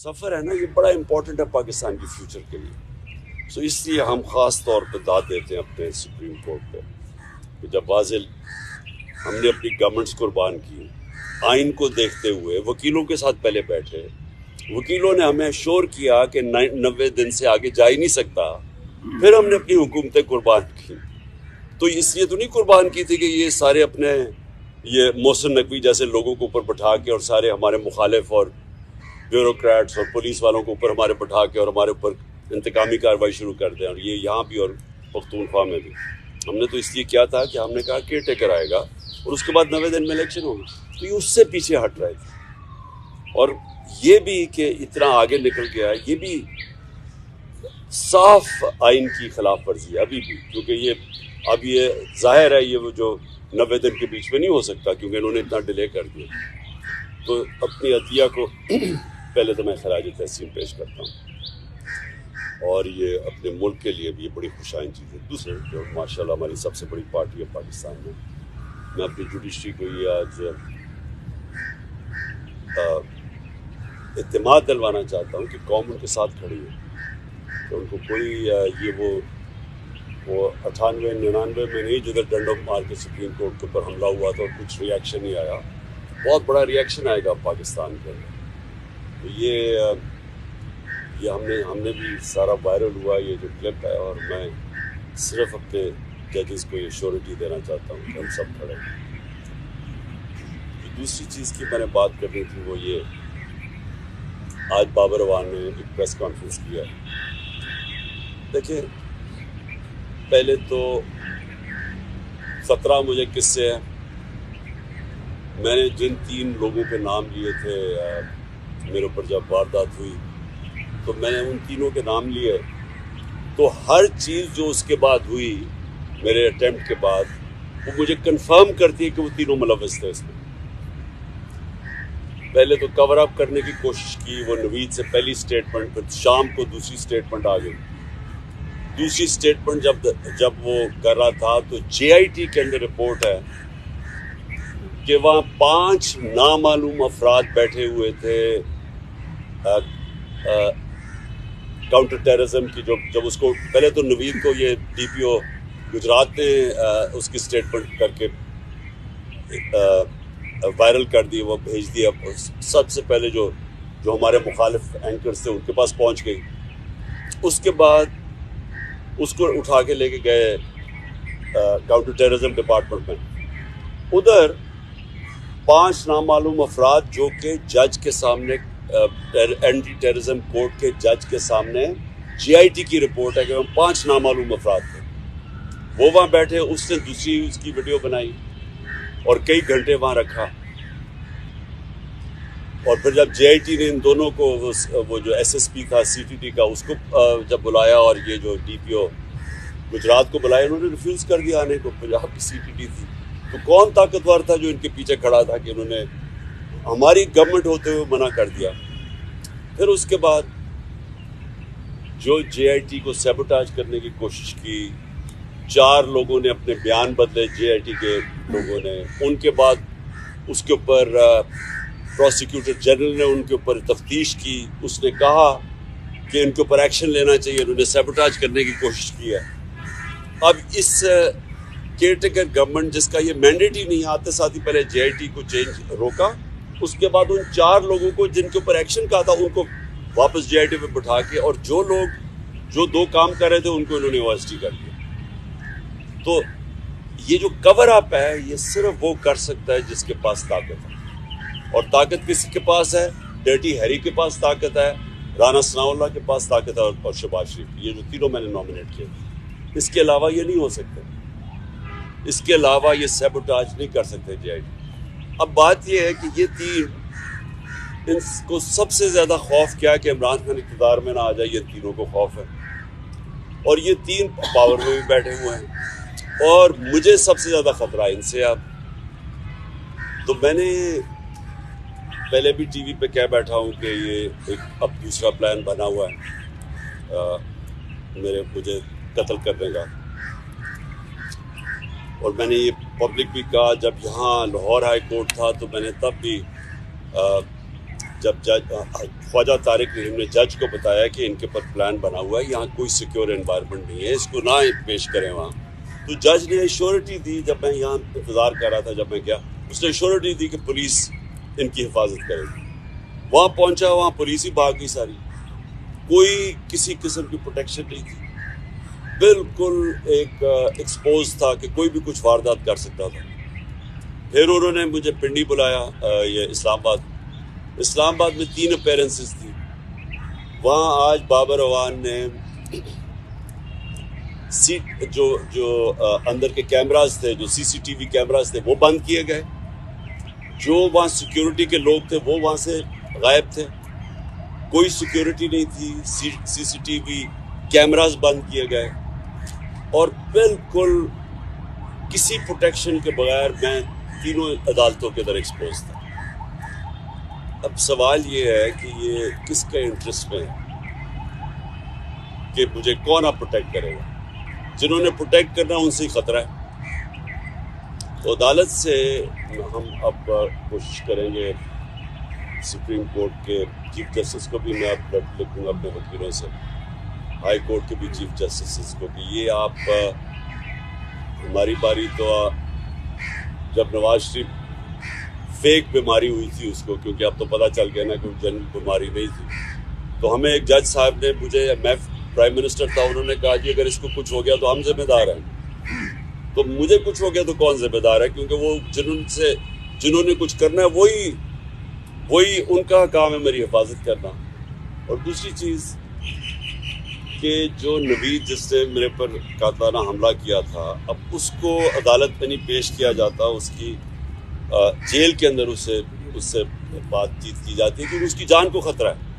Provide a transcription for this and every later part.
سفر ہے نا یہ بڑا امپورٹنٹ ہے پاکستان کی فیوچر کے لیے. سو اس لیے ہم خاص طور پہ داد دیتے ہیں اپنے سپریم کورٹ پہ کہ جب واضح ہم نے اپنی گورنمنٹس قربان کی, آئین کو دیکھتے ہوئے وکیلوں کے ساتھ پہلے بیٹھے, وکیلوں نے ہمیں شور کیا کہ 90 دن سے آگے جا ہی نہیں سکتا, پھر ہم نے اپنی حکومتیں قربان کی. تو اس لیے تو نہیں قربان کی تھی کہ یہ سارے اپنے یہ محسن نقوی جیسے لوگوں کو اوپر بٹھا کے اور سارے ہمارے مخالف اور بیوروکریٹس اور پولیس والوں کو اوپر ہمارے بٹھا کے اور ہمارے اوپر انتقامی کارروائی شروع کر دیں, اور یہ یہاں بھی اور پختونخوا میں بھی. ہم نے تو اس لیے کیا تھا کہ ہم نے کہا کیئر ٹیکر آئے گا اور اس کے بعد 90 دن میں الیکشن ہوگی, تو یہ اس سے پیچھے ہٹ رہے تھے. اور یہ بھی کہ اتنا آگے نکل گیا, یہ بھی صاف آئین کی خلاف ورزی ہے ابھی بھی, کیونکہ یہ ظاہر ہے یہ وہ جو 90 دن کے بیچ میں نہیں ہو سکتا کیونکہ انہوں نے اتنا ڈیلے کر دیا. تو اپنی عدلیہ کو پہلے تو میں خراج تحسین پیش کرتا ہوں, اور یہ اپنے ملک کے لیے بھی یہ بڑی خوشائن چیز ہے. دوسرے جو ماشاءاللہ ہماری سب سے بڑی پارٹی ہے پاکستان میں اپنی جوڈیشری کو یہ آج اعتماد دلوانا چاہتا ہوں کہ قوم ان کے ساتھ کھڑی ہے, کہ ان کو کوئی یہ وہ 98-99 میں نہیں جدھر ڈنڈو مار کے سپریم کورٹ کے اوپر حملہ ہوا تھا اور کچھ ریئیکشن نہیں آیا, بہت بڑا ریئیکشن آئے گا پاکستان کے اندر. تو یہ ہم نے بھی سارا وائرل ہوا یہ جو کلپ ہے, اور میں صرف اپنے ججز کو یہ شیورٹی دینا چاہتا ہوں کہ ہم سب کھڑے ہیں. دوسری چیز کی میں نے بات کرنی تھی وہ یہ, آج بابر اعوان نے ایک پریس کانفرنس کیا. دیکھیں پہلے تو 17 مجھے قصے ہیں, میں نے جن 3 لوگوں کے نام لیے تھے میرے اوپر جب واردات ہوئی تو میں نے ان تینوں کے نام لیے, تو ہر چیز جو اس کے بعد ہوئی میرے اٹیمپٹ کے بعد وہ مجھے کنفرم کرتی ہے کہ وہ تینوں ملوث تھے اس میں. پہلے تو کور اپ کرنے کی کوشش کی, وہ نوید سے پہلی سٹیٹمنٹ, پھر شام کو دوسری سٹیٹمنٹ آ گئی. دوسری سٹیٹمنٹ جب وہ کر رہا تھا تو JIT کے اندر رپورٹ ہے کہ وہاں 5 نامعلوم افراد بیٹھے ہوئے تھے کاؤنٹر ٹیررزم کی. جب اس کو پہلے تو نوید کو یہ DPO گجرات نے اس کی سٹیٹمنٹ کر کے وائرل کر دی, وہ بھیج دیا. سب سے پہلے جو ہمارے مخالف اینکرز تھے ان کے پاس پہنچ گئی. اس کے بعد اس کو اٹھا کے لے کے گئے کاؤنٹر ٹیررزم ڈپارٹمنٹ میں. ادھر 5 نامعلوم افراد جو کہ جج کے سامنے اینٹی ٹیررزم کورٹ کے جج کے سامنے JIT کی رپورٹ ہے کہ وہ 5 نامعلوم افراد تھے, وہ وہاں بیٹھے. اس نے دوسری اس کی ویڈیو بنائی اور کئی گھنٹے وہاں رکھا. اور پھر جب JIT نے ان دونوں کو وہ جو SSP تھا CTT کا اس کو جب بلایا, اور یہ جو DPO گجرات کو بلایا, انہوں نے ریفیوز کر دیا آنے کو. پنجاب کی CTT تھی, تو کون طاقتور تھا جو ان کے پیچھے کھڑا تھا کہ انہوں نے ہماری گورنمنٹ ہوتے ہوئے منع کر دیا. پھر اس کے بعد جو JIT کو سیبوٹاج کرنے کی کوشش کی, 4 لوگوں نے اپنے بیان بدلے JIT کے لوگوں نے. ان کے بعد اس کے اوپر پروسیکیوٹر جنرل نے ان کے اوپر تفتیش کی, اس نے کہا کہ ان کے اوپر ایکشن لینا چاہیے. انہوں نے سیبوٹاج کرنے کی کوشش کی ہے. اب اس کیئر ٹیکر گورنمنٹ جس کا یہ مینڈیٹ ہی نہیں, آتے ساتھ ہی پہلے JIT کو چینج روکا, اس کے بعد ان 4 لوگوں کو جن کے اوپر ایکشن کہا تھا ان کو واپس JIT پہ بٹھا کے, اور جو لوگ جو 2 کام کر رہے تھے ان کو انہوں نے OST کر دیا. تو یہ جو کور اپ ہے یہ صرف وہ کر سکتا ہے جس کے پاس طاقت ہے, اور طاقت کس کے پاس ہے؟ ڈرٹی ہیری کے پاس طاقت ہے, رانا ثناء اللہ کے پاس طاقت ہے, اور شہباز شریف. یہ جو تینوں میں نے نامنیٹ کیے, اس کے علاوہ یہ نہیں ہو سکتے, اس کے علاوہ یہ سیبوٹاج نہیں کر سکتے JIT. اب بات یہ ہے کہ یہ 3 ان کو سب سے زیادہ خوف کیا کہ عمران خان اقتدار میں نہ آ جائے, یہ تینوں کو خوف ہے. اور یہ 3 پاور میں بھی بیٹھے ہوئے ہیں, اور مجھے سب سے زیادہ خطرہ ان سے. تو میں نے پہلے بھی ٹی وی پہ کہہ بیٹھا ہوں کہ یہ ایک اب دوسرا پلان بنا ہوا ہے مجھے قتل کرنے کا. اور میں نے یہ پبلک بھی کہا, جب یہاں لاہور ہائی کورٹ تھا تو میں نے تب بھی جب جج خواجہ طارق رحیم نے جج کو بتایا کہ ان کے پر پلان بنا ہوا ہے, یہاں کوئی سیکیور انوائرمنٹ نہیں ہے, اس کو نہ پیش کریں وہاں, تو جج نے ایشورٹی دی. جب میں یہاں انتظار کر رہا تھا, جب میں گیا, اس نے ایشورٹی دی کہ پولیس ان کی حفاظت کرے گی. وہاں پہنچا, وہاں پولیس ہی بھاگ گئی ساری, کوئی کسی قسم کی پروٹیکشن نہیں تھی, بالکل ایک ایکسپوز تھا کہ کوئی بھی کچھ واردات کر سکتا تھا. پھر انہوں نے مجھے پنڈی بلایا, یہ اسلام آباد میں 3 اپیرنسز تھی. وہاں آج بابر اعوان نے جو اندر کے کیمراز تھے, جو CCTV کیمراز تھے, وہ بند کیے گئے. جو وہاں سیکیورٹی کے لوگ تھے وہ وہاں سے غائب تھے, کوئی سیکیورٹی نہیں تھی. CCTV کیمراز بند کیے گئے, اور بالکل کسی پروٹیکشن کے بغیر میں تینوں عدالتوں کے اندر ایکسپوز تھا. اب سوال یہ ہے کہ یہ کس کا انٹرسٹ میں ہے کہ مجھے کون آپ پروٹیکٹ کرے گا؟ جنہوں نے پروٹیکٹ کرنا ان سے ہی خطرہ ہے. تو عدالت سے ہم اب کوشش کریں گے, سپریم کورٹ کے چیف جسٹس کو بھی میں اب لکھوں گا اپنے وکیلوں سے, ہائی کورٹ کے بھی چیف جسٹس کو, کہ یہ آپ ہماری باری تو جب نواز شریف فیک بیماری ہوئی تھی اس کو, کیونکہ اب تو پتہ چل گیا نا کہ جنرل بیماری نہیں تھی, تو ہمیں ایک جج صاحب نے, میں پرائم منسٹر تھا, انہوں نے کہا کہ اگر اس کو کچھ ہو گیا تو ہم ذمہ دار ہیں. تو مجھے کچھ ہو گیا تو کون ذمہ دار ہے؟ کیونکہ وہ جنہوں نے کچھ کرنا ہے وہی ان کا کام ہے میری حفاظت کرنا. اور دوسری چیز کہ جو نوید جس نے میرے پر قاتلانہ حملہ کیا تھا, اب اس کو عدالت میں نہیں پیش کیا جاتا, اس کی جیل کے اندر اس سے بات چیت کی جاتی ہے کیونکہ اس کی جان کو خطرہ ہے.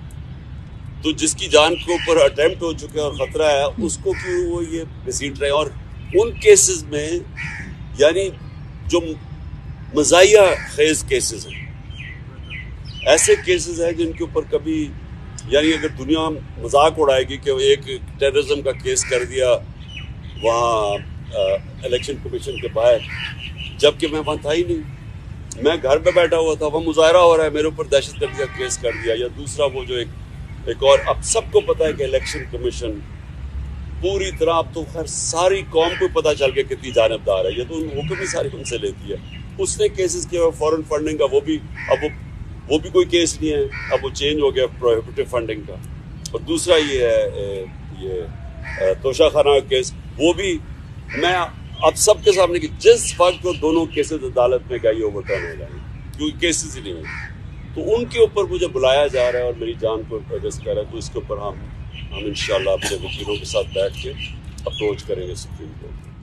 تو جس کی جان کے اوپر اٹیمپٹ ہو چکے اور خطرہ ہے, اس کو کیوں وہ یہ گھسیٹ رہے ہیں؟ اور ان کیسز میں یعنی جو مزاحیہ خیز کیسز ہیں, ایسے کیسز ہیں جن کے اوپر کبھی یعنی اگر دنیا مذاق اڑائے گی کہ ایک ٹیررزم کا کیس کر دیا وہاں الیکشن کمیشن کے باہر, جبکہ میں وہاں تھا ہی نہیں, میں گھر پہ بیٹھا ہوا تھا, وہ مظاہرہ ہو رہا ہے, میرے اوپر دہشت گردی کا کیس کر دیا. یا دوسرا وہ جو ایک اور, اب سب کو پتہ ہے کہ الیکشن کمیشن پوری طرح, اب تو خیر ساری قوم کو پتہ چل گیا کتنی جانبدار ہے, یہ تو حکم ہی ساری ان سے لیتی ہے. اس نے کیسز کیا فورن فنڈنگ کا, وہ بھی کوئی کیس نہیں ہے, اب وہ چینج ہو گیا پروہیبٹیو فنڈنگ کا. اور دوسرا یہ ہے یہ توشہ خانہ کا کیس, وہ بھی میں اب سب کے سامنے کہ جس وقت وہ دونوں کیسز عدالت میں گئی اوور ٹرن ہو جائیں گے, کیونکہ کیسز ہی نہیں ہیں, تو ان کے اوپر مجھے بلایا جا رہا ہے اور میری جان کو رسک کر رہا ہے. تو اس کے اوپر ہم انشاءاللہ اپنے وکیلوں کے ساتھ بیٹھ کے اپروچ کریں گے سپریم کورٹ.